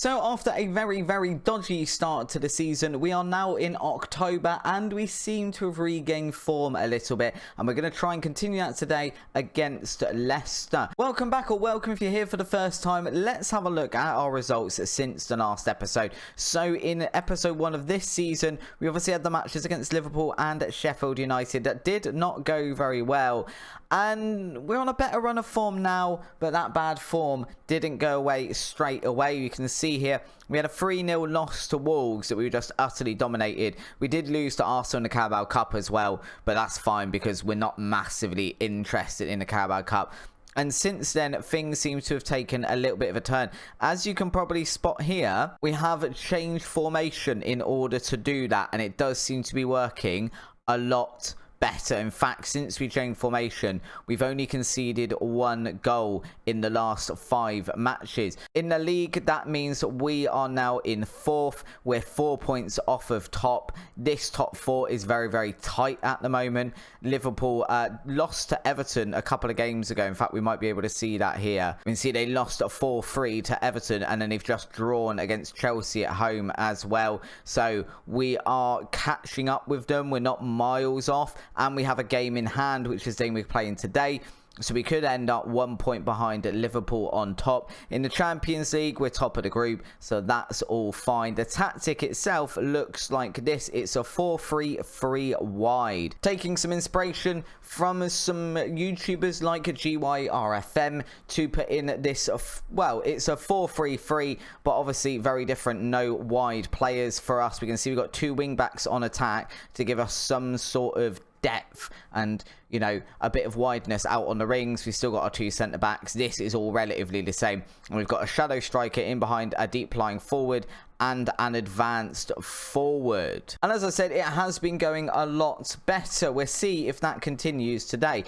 So after a very dodgy start to the season, we are now in October and we seem to have regained form a little bit, and we're going to try and continue that today against Leicester. Welcome back, or welcome if you're here for the first time. Let's have a look at our results since the last episode. So in episode 1 of this season, we obviously had the matches against Liverpool and Sheffield United that did not go very well, and we're on a better run of form now, but that bad form didn't go away straight away. You can see here we had a 3-0 loss to Wolves that we were just utterly dominated. We did lose to Arsenal in the Carabao Cup as well, but that's fine because we're not massively interested in the Carabao Cup. And since then, things seem to have taken a little bit of a turn. As you can probably spot here, we have changed formation in order to do that, and it does seem to be working a lot better. In fact, since we changed formation, we've only conceded 1 goal in the last 5 matches. In the league, that means we are now in 4th. We're 4 points off of top. This top 4 is very tight at the moment. Liverpool lost to Everton a couple of games ago. In fact, we might be able to see that here. We can see they lost 4-3 to Everton, and then they've just drawn against Chelsea at home as well. So we are catching up with them. We're not miles off. And we have a game in hand, which is the game we're playing today. So we could end up 1 point behind Liverpool on top. In the Champions League, we're top of the group, so that's all fine. The tactic itself looks like this. It's a 4-3-3 wide. Taking some inspiration from some YouTubers like GYRFM to put in this, well, it's a 4-3-3, but obviously very different. No wide players for us. We can see we've got 2 wing backs on attack to give us some sort of depth and, you know, a bit of wideness out on the rings. We've still got our 2 centre backs. This is all relatively the same, and we've got a shadow striker in behind, a deep lying forward and an advanced forward. And as I said, it has been going a lot better. We'll see if that continues today.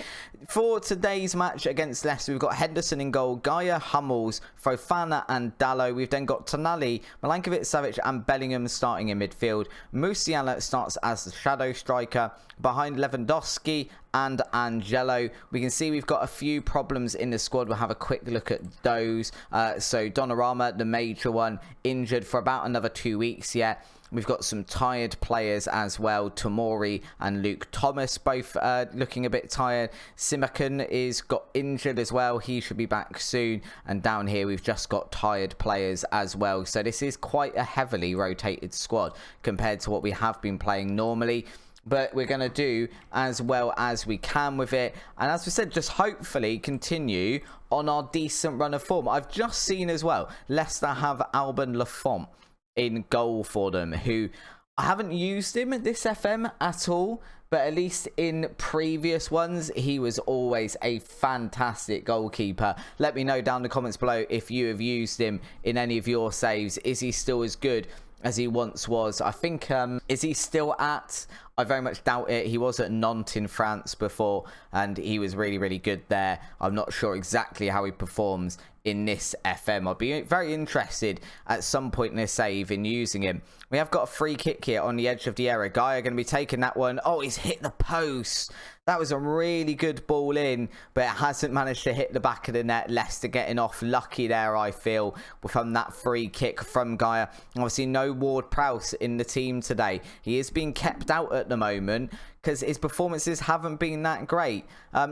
For today's match against Leicester, we've got Henderson in goal, Gaia, Hummels, Fofana and Dalot. We've then got Tonali, Milankovic, Savic and Bellingham starting in midfield. Musiala starts as the shadow striker behind Lewandowski and Angelo. We can see we've got a few problems in the squad. We'll have a quick look at those. So Donnarumma, the major one, injured for about another 2 weeks yet. We've got some tired players as well. Tomori and Luke Thomas both looking a bit tired. Simakan is got injured as well. He should be back soon. And down here we've just got tired players as well. So this is quite a heavily rotated squad compared to what we have been playing normally. But we're going to do as well as we can with it. And as we said, just hopefully continue on our decent run of form. I've just seen as well, Leicester have Alban Lafont in goal for them, who I haven't used him at this FM at all. But at least in previous ones, he was always a fantastic goalkeeper. Let me know down in the comments below if you have used him in any of your saves. Is he still as good as he once was? I think, is he still at? I very much doubt it. He was at Nantes in France before, and he was really good there. I'm not sure exactly how he performs in this FM. I'll be very interested at some point in this save in using him. We have got a free kick here on the edge of the area. Guy are going to be taking that one. Oh, he's hit the post. That was a really good ball in, but it hasn't managed to hit the back of the net. Leicester getting off lucky there, I feel, from that free kick from Gaia. Obviously, no Ward-Prowse in the team today. He is being kept out at the moment because his performances haven't been that great.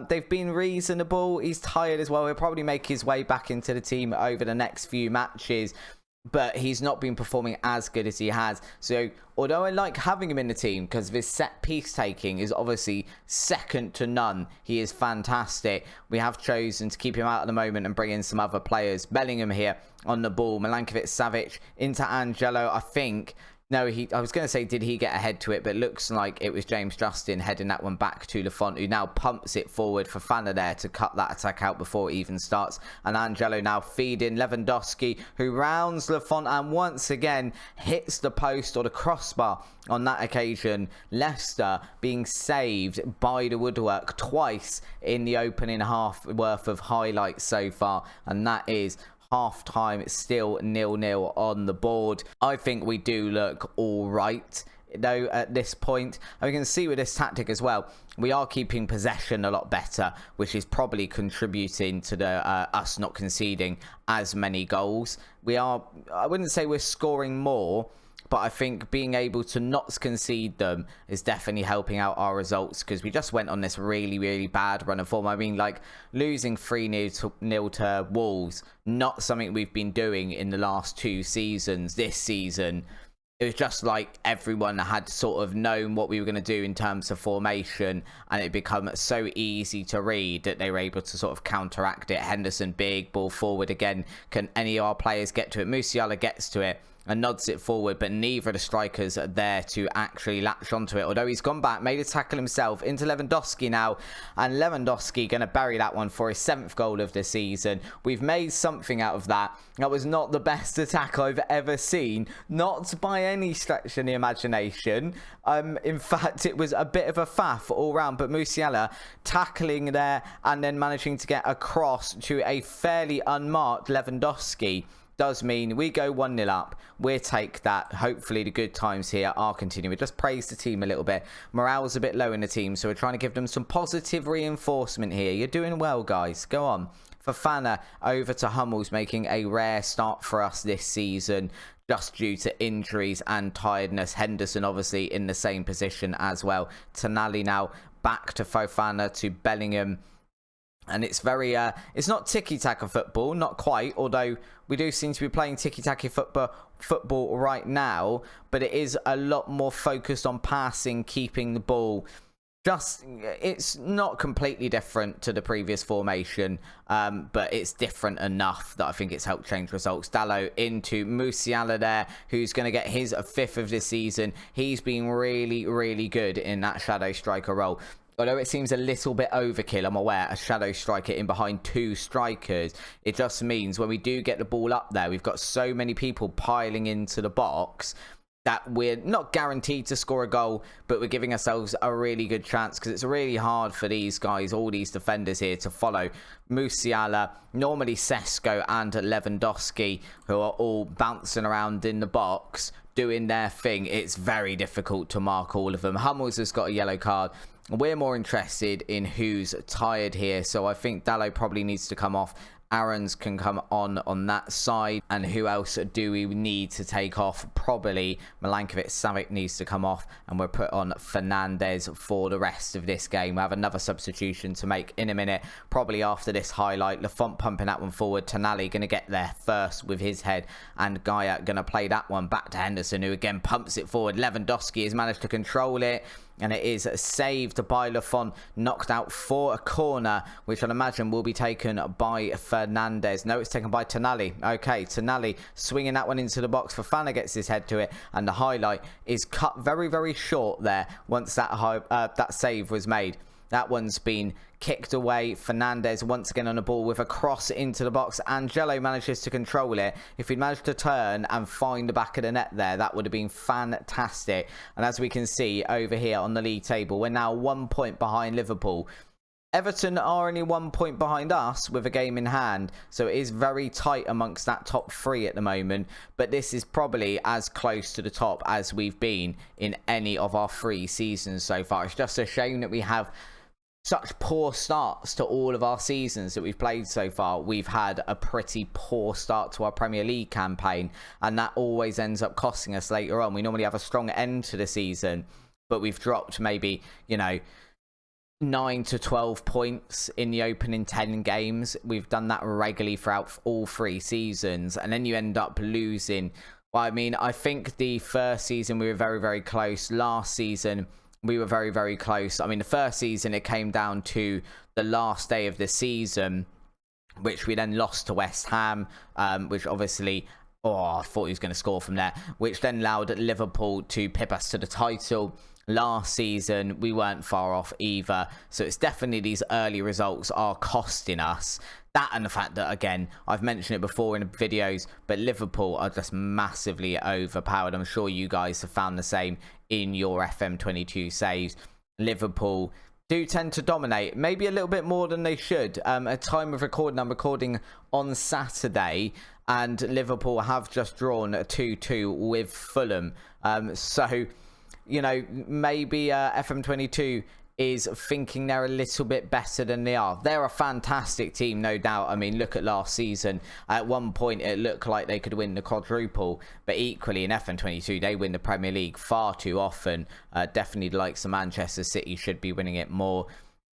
They've been reasonable. He's tired as well. He'll probably make his way back into the team over the next few matches, but he's not been performing as good as he has. So although I like having him in the team because his set piece taking is obviously second to none, he is fantastic. We have chosen to keep him out at the moment and bring in some other players. Bellingham here on the ball. Milankovic, Savic into Angelo. I think, no, I was going to say, did he get ahead to it? But it looks like it was James Justin heading that one back to Lafont, who now pumps it forward for Fofana there to cut that attack out before it even starts. And Angelo now feeding Lewandowski, who rounds Lafont and once again hits the post or the crossbar on that occasion. Leicester being saved by the woodwork twice in the opening half worth of highlights so far. And that is half time, still 0-0 on the board. I think we do look all right though at this point. And we can see with this tactic as well, we are keeping possession a lot better, which is probably contributing to the us not conceding as many goals. We are, I wouldn't say we're scoring more, but I think being able to not concede them is definitely helping out our results, because we just went on this really, really bad run of form. I mean, like, losing 3-0 to Wolves, not something we've been doing in the last 2 seasons. This season, it was just like everyone had sort of known what we were going to do in terms of formation, and it become so easy to read that they were able to sort of counteract it. Henderson, big ball forward again. Can any of our players get to it? Musiala gets to it and nods it forward, but neither of the strikers are there to actually latch onto it. Although he's gone back, made a tackle himself into Lewandowski now, and Lewandowski going to bury that one for his 7th goal of the season. We've made something out of that. That was not the best attack I've ever seen, not by any stretch of the imagination. In fact, it was a bit of a faff all round, but Musiala tackling there and then managing to get across to a fairly unmarked Lewandowski does mean we go 1-0 up. We'll take that. Hopefully the good times here are continuing. Just praise the team a little bit. Morale's a bit low in the team, so we're trying to give them some positive reinforcement here. You're doing well, guys. Go on. Fofana over to Hummels, making a rare start for us this season, just due to injuries and tiredness. Henderson obviously in the same position as well. Tonali now back to Fofana to Bellingham. And it's very, it's not tiki-taka football, not quite, although we do seem to be playing tiki-taka football right now, but it is a lot more focused on passing, keeping the ball. Just, it's not completely different to the previous formation, but it's different enough that I think it's helped change results. Dalot into Musiala there, who's going to get his 5th of the season. He's been really, really good in that shadow striker role. Although it seems a little bit overkill, I'm aware, a shadow striker in behind 2 strikers. It just means when we do get the ball up there, we've got so many people piling into the box that we're not guaranteed to score a goal, but we're giving ourselves a really good chance, because it's really hard for these guys, all these defenders here, to follow Musiala, normally Sesko and Lewandowski, who are all bouncing around in the box, doing their thing. It's very difficult to mark all of them. Hummels has got a yellow card. We're more interested in who's tired here, so I think Dalot probably needs to come off. Aarons can come on that side. And who else do we need to take off? Probably Milankovic-Savic needs to come off, and we'll put on Fernandes for the rest of this game. We'll have another substitution to make in a minute, probably after this highlight. Lafont pumping that one forward. Tonali going to get there first with his head, and Gaia going to play that one back to Henderson, who again pumps it forward. Lewandowski has managed to control it, and it is saved by Lafont, knocked out for a corner, which I'd imagine will be taken by Fernandes. No, it's taken by Tonali. Okay, Tonali swinging that one into the box. Fofana gets his head to it, and the highlight is cut very, very short there once that save was made. That one's been kicked away. Fernandes once again on the ball with a cross into the box. Angelo manages to control it. If he'd managed to turn and find the back of the net there, that would have been fantastic. And as we can see over here on the league table, we're now 1 point behind Liverpool. Everton are only 1 point behind us with a game in hand, so it is very tight amongst that top 3 at the moment, but this is probably as close to the top as we've been in any of our 3 seasons so far. It's just a shame that we have such poor starts to all of our seasons that we've played so far. We've had a pretty poor start to our Premier League campaign, and that always ends up costing us later on. We normally have a strong end to the season, but we've dropped maybe, 9 to 12 points in the opening 10 games. We've done that regularly throughout all 3 seasons, and then you end up losing. Well, I mean, I think the first season we were very, very close. Last season we were very, very close. I mean, the first season it came down to the last day of the season, which we then lost to West Ham, which obviously, I thought he was going to score from there, which then allowed Liverpool to pip us to the title. Last season we weren't far off either, so it's definitely these early results are costing us. That, and the fact that, again, I've mentioned it before in videos, but Liverpool are just massively overpowered. I'm sure you guys have found the same in your FM22 saves. Liverpool do tend to dominate, maybe a little bit more than they should. At time of recording, I'm recording on Saturday, and Liverpool have just drawn a 2-2 with Fulham. So you know, maybe FM22 is thinking they're a little bit better than they are. They're a fantastic team, no doubt. I mean, look at last season. At one point, it looked like they could win the quadruple, but equally in FM22, they win the Premier League far too often. Definitely the likes of Manchester City should be winning it more.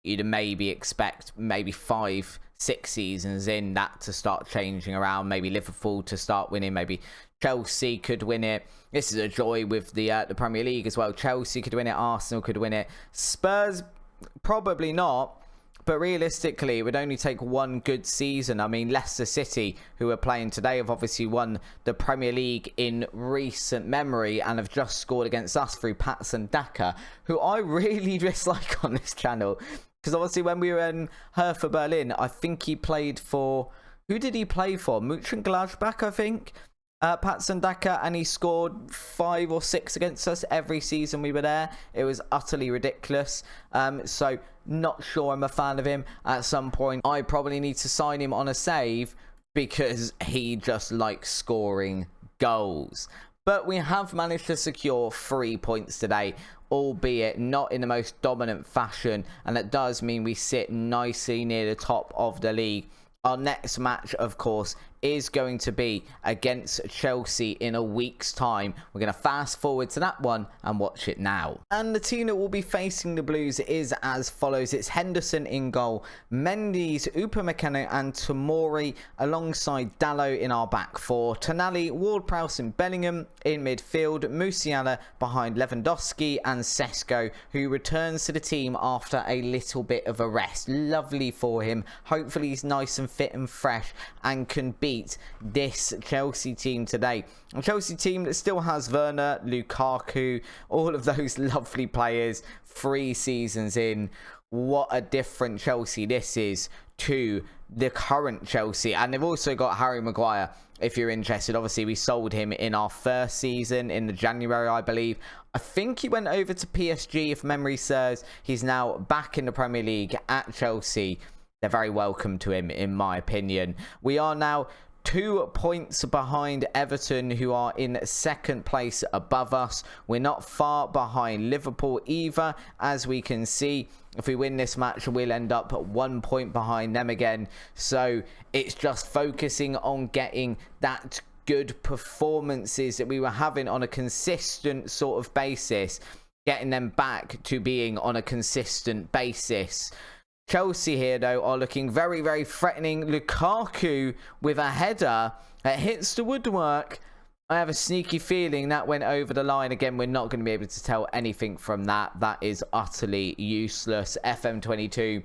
You'd maybe expect maybe 5-6 seasons in that to start changing around. Maybe Liverpool to start winning. Maybe Chelsea could win it. This is a joy with the Premier League as well. Chelsea could win it. Arsenal could win it. Spurs, probably not. But realistically, it would only take one good season. I mean, Leicester City, who are playing today, have obviously won the Premier League in recent memory and have just scored against us through Patson Daka, who I really dislike on this channel. Because obviously when we were in Hertha Berlin, I think he played for... Who did he play for? Mönchengladbach, I think. Patson Daka, and he scored 5 or 6 against us every season we were there. It was utterly ridiculous. So not sure I'm a fan of him. At some point, I probably need to sign him on a save because he just likes scoring goals. But we have managed to secure 3 points today, albeit not in the most dominant fashion, and it does mean we sit nicely near the top of the league. Our next match, of course, is going to be against Chelsea in a week's time. We're going to fast forward to that one and watch it now. And the team that will be facing the Blues is as follows. It's Henderson in goal, Mendes, Upamecano and Tomori alongside Dalot in our back four, Tonali, Ward-Prowse and Bellingham in midfield, Musiala behind Lewandowski and Sesko, who returns to the team after a little bit of a rest. Lovely for him. Hopefully he's nice and fit and fresh and can beat this Chelsea team today. A Chelsea team that still has Werner, Lukaku, all of those lovely players 3 seasons in. What a different Chelsea this is to the current Chelsea. And they've also got Harry Maguire, if you're interested. Obviously, we sold him in our first season in the January, I believe. I think he went over to PSG, if memory serves. He's now back in the Premier League at Chelsea. They're very welcome to him, in my opinion. We are now 2 points behind Everton, who are in second place above us. We're not far behind Liverpool either, as we can see. If we win this match, we'll end up at 1 point behind them again. So it's just focusing on getting that good performances that we were having on a consistent sort of basis, getting them back to being on a consistent basis. Chelsea here, though, are looking very, very threatening. Lukaku with a header that hits the woodwork. I have a sneaky feeling that went over the line. Again, we're not going to be able to tell anything from that. That is utterly useless. FM22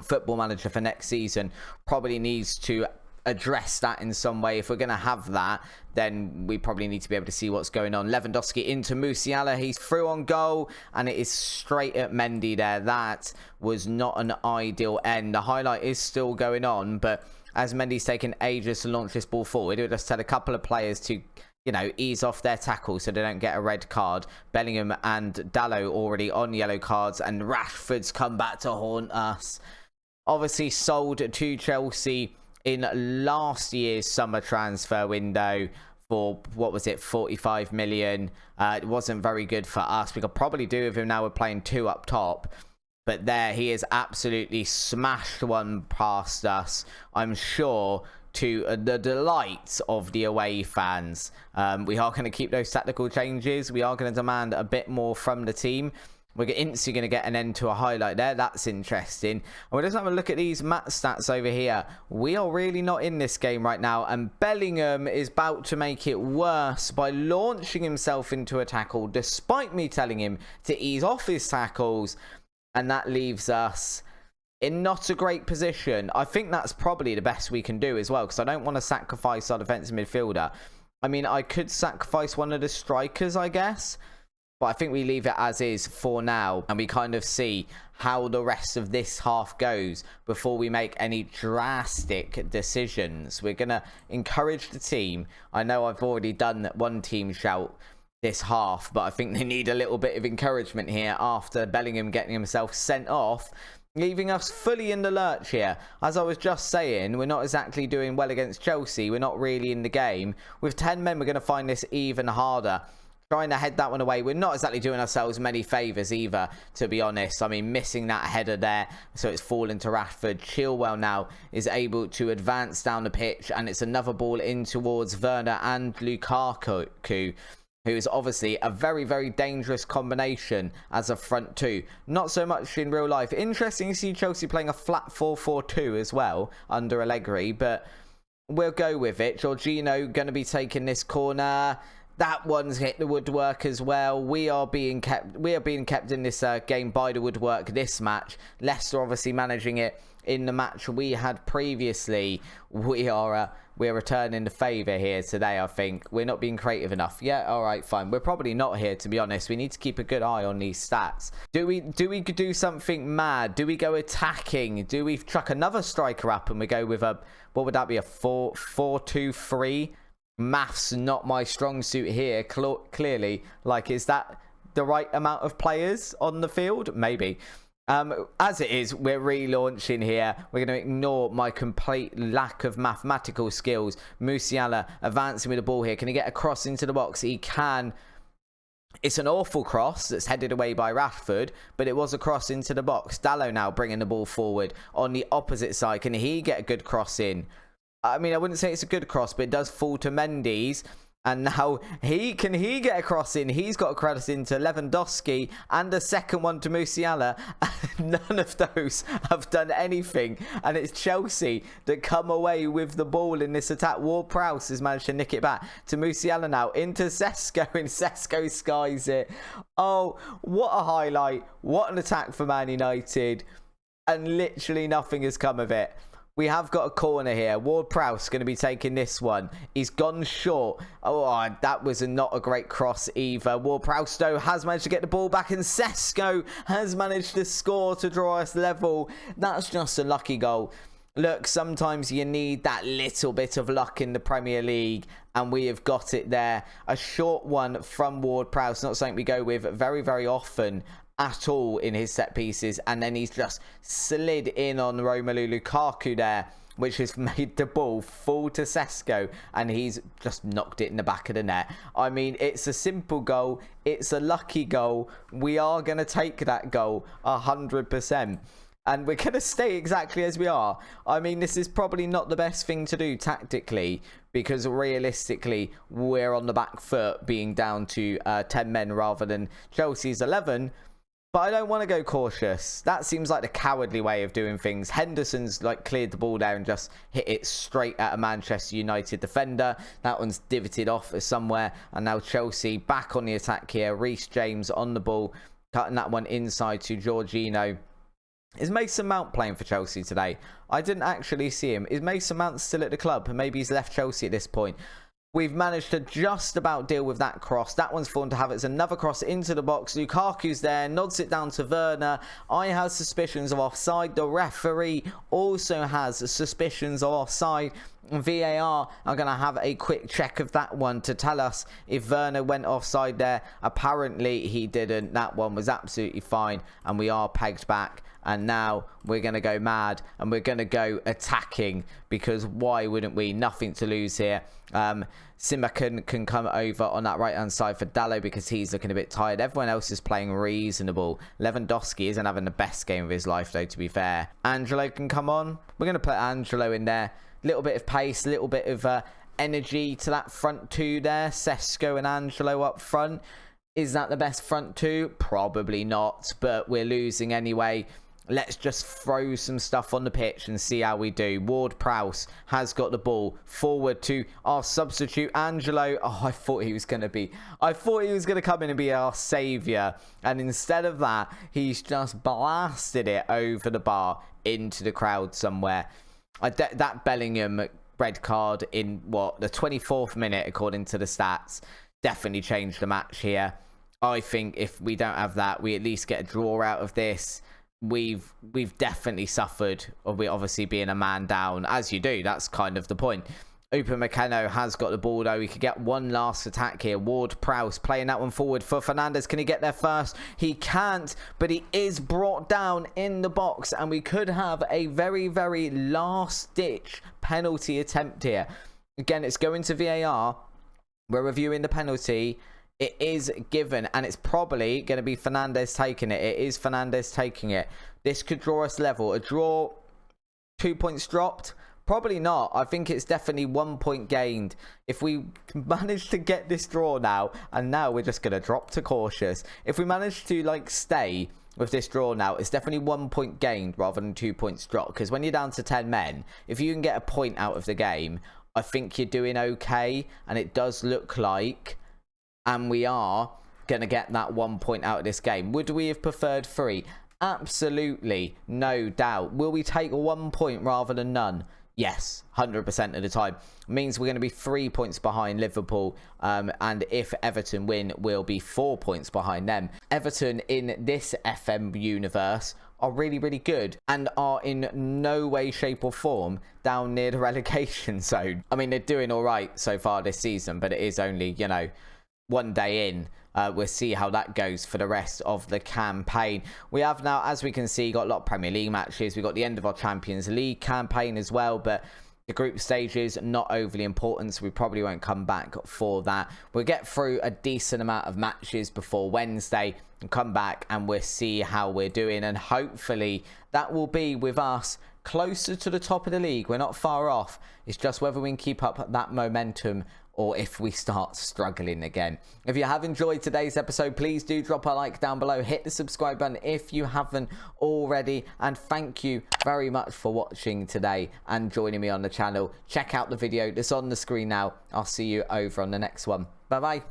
Football Manager for next season probably needs to address that in some way. If we're going to have that, then we probably need to be able to see what's going on. Lewandowski into Musiala. He's through on goal, and it is straight at Mendy there. That was not an ideal end. The highlight is still going on, but as Mendy's taken ages to launch this ball forward, it would just tell a couple of players to, you know, ease off their tackle so they don't get a red card. Bellingham and Dalot already on yellow cards, and Rashford's come back to haunt us. Obviously sold to Chelsea in last year's summer transfer window for, what was it, 45 million. It wasn't very good for us. We could probably do with him now. We're playing 2 up top. But there, he has absolutely smashed one past us, I'm sure, to the delight of the away fans. We are going to keep those tactical changes. We are going to demand a bit more from the team. We're instantly going to get an end to a highlight there. That's interesting. And we'll just have a look at these match stats over here. We are really not in this game right now. And Bellingham is about to make it worse by launching himself into a tackle, despite me telling him to ease off his tackles. And that leaves us in not a great position. I think that's probably the best we can do as well, because I don't want to sacrifice our defensive midfielder. I mean, I could sacrifice one of the strikers, I guess. But I think we leave it as is for now, and we kind of see how the rest of this half goes before we make any drastic decisions. We're going to encourage the team. I know I've already done that one team shout this half, but I think they need a little bit of encouragement here after Bellingham getting himself sent off, leaving us fully in the lurch here. As I was just saying, we're not exactly doing well against Chelsea. We're not really in the game. With 10 men, we're going to find this even harder. trying to head that one away. We're not exactly doing ourselves many favours either, to be honest. I mean, missing that header there, so it's fallen to Rashford. Chilwell now is able to advance down the pitch, and it's another ball in towards Werner and Lukaku, who is obviously a very, very dangerous combination as a front two. Not so much in real life. Interesting to see Chelsea playing a flat 4-4-2 as well under Allegri, but we'll go with it. Jorginho going to be taking this corner. That one's hit the woodwork as well. We are being kept in this game by the woodwork this match. Leicester obviously managing it in the match we had previously. We're returning the favour here today, I think. We're not being creative enough. Yeah, all right, fine. We're probably not here, to be honest. We need to keep a good eye on these stats. Do we do something mad? Do we go attacking? Do we chuck another striker up and we go with a, what would that be, a 4-2-3? Maths not my strong suit here, clearly. Like, is that the right amount of players on the field? Maybe. As it is, we're relaunching here. We're going to ignore my complete lack of mathematical skills. Musiala advancing with the ball here. Can he get a cross into the box? He can. It's an awful cross that's headed away by Rashford, but it was a cross into the box. Dalot now bringing the ball forward on the opposite side. Can he get a good cross in? I mean, I wouldn't say it's a good cross, but it does fall to Mendes. And now can he get a cross in? He's got a cross into Lewandowski and a second one to Musiala. None of those have done anything. And it's Chelsea that come away with the ball in this attack. Ward-Prowse has managed to nick it back to Musiala now into Sesko, and Sesko skies it. Oh, what a highlight. What an attack for Man United. And literally nothing has come of it. We have got a corner here. Ward-Prowse going to be taking this one. He's gone short. Oh, that was not a great cross either. Ward-Prowse, though, has managed to get the ball back, and Sesko has managed to score to draw us level. That's just a lucky goal. Look, sometimes you need that little bit of luck in the Premier League, and we have got it there. A short one from Ward-Prowse, not something we go with very, very often at all in his set pieces, and then he's just slid in on Romelu Lukaku there, which has made the ball fall to Sesko, and he's just knocked it in the back of the net. I mean, it's a simple goal. It's a lucky goal. We are going to take that goal 100%. And we're going to stay exactly as we are. I mean, this is probably not the best thing to do tactically, because realistically, we're on the back foot being down to 10 men rather than Chelsea's 11. But I don't want to go cautious. That seems like the cowardly way of doing things. Henderson's like cleared the ball there and just hit it straight at a Manchester United defender. That one's divoted off somewhere. And now Chelsea back on the attack here. Reece James on the ball, cutting that one inside to Jorginho. Is Mason Mount playing for Chelsea today? I didn't actually see him. Is Mason Mount still at the club? Maybe he's left Chelsea at this point. We've managed to just about deal with that cross. That one's fallen to Havertz. Another cross into the box. Lukaku's there. Nods it down to Werner. I have suspicions of offside. The referee also has suspicions of offside. VAR are going to have a quick check of that one to tell us if Werner went offside there. Apparently he didn't. That one was absolutely fine. And we are pegged back. And now we're going to go mad and we're going to go attacking, because why wouldn't we? Nothing to lose here. Simakan can come over on that right hand side for Dalot because he's looking a bit tired. Everyone else is playing reasonable. Lewandowski isn't having the best game of his life, though, to be fair. Angelo can come on. We're going to put Angelo in there. Little bit of pace, little bit of energy to that front two there. Sesko and Angelo up front. Is that the best front two? Probably not, but we're losing anyway. Let's just throw some stuff on the pitch and see how we do. Ward-Prowse has got the ball forward to our substitute, Angelo. Oh, I thought he was going to come in and be our saviour. And instead of that, he's just blasted it over the bar into the crowd somewhere. That Bellingham red card in, what, the 24th minute, according to the stats, definitely changed the match here. I think if we don't have that, we at least get a draw out of this. We've definitely suffered, or we obviously being a man down, as you do. That's kind of the point. Upamecano has got the ball, though. We could get one last attack here. Ward-Prowse playing that one forward for Fernandes. Can he get there first? He can't, but he is brought down in the box, and we could have a very, very last-ditch penalty attempt here. Again, it's going to VAR. We're reviewing the penalty. It is given, and it's probably going to be Fernandez taking it. It is Fernandez taking it. This could draw us level. A draw, 2 points dropped. Probably not. I think it's definitely 1 point gained. If we manage to get this draw now, and now we're just going to drop to cautious. If we manage to like stay with this draw now, it's definitely 1 point gained rather than 2 points dropped. Because when you're down to 10 men, if you can get a point out of the game, I think you're doing okay. And it does look like, and we are going to get that 1 point out of this game. Would we have preferred 3? Absolutely, no doubt. Will we take 1 point rather than none? Yes, 100% of the time. Means we're going to be 3 points behind Liverpool. And if Everton win, we'll be 4 points behind them. Everton in this FM universe are really, really good and are in no way, shape or form down near the relegation zone. I mean, they're doing all right so far this season, but it is only, you know, 1 day in. We'll see how that goes for the rest of the campaign. We have now, as we can see, got a lot of Premier League matches. We've got the end of our Champions League campaign as well, but the group stages not overly important, so we probably won't come back for that. We'll get through a decent amount of matches before Wednesday and come back and we'll see how we're doing, and hopefully that will be with us closer to the top of the league. We're not far off. It's just whether we can keep up that momentum or if we start struggling again. If you have enjoyed today's episode, please do drop a like down below. Hit the subscribe button if you haven't already. And thank you very much for watching today and joining me on the channel. Check out the video that's on the screen now. I'll see you over on the next one. Bye-bye.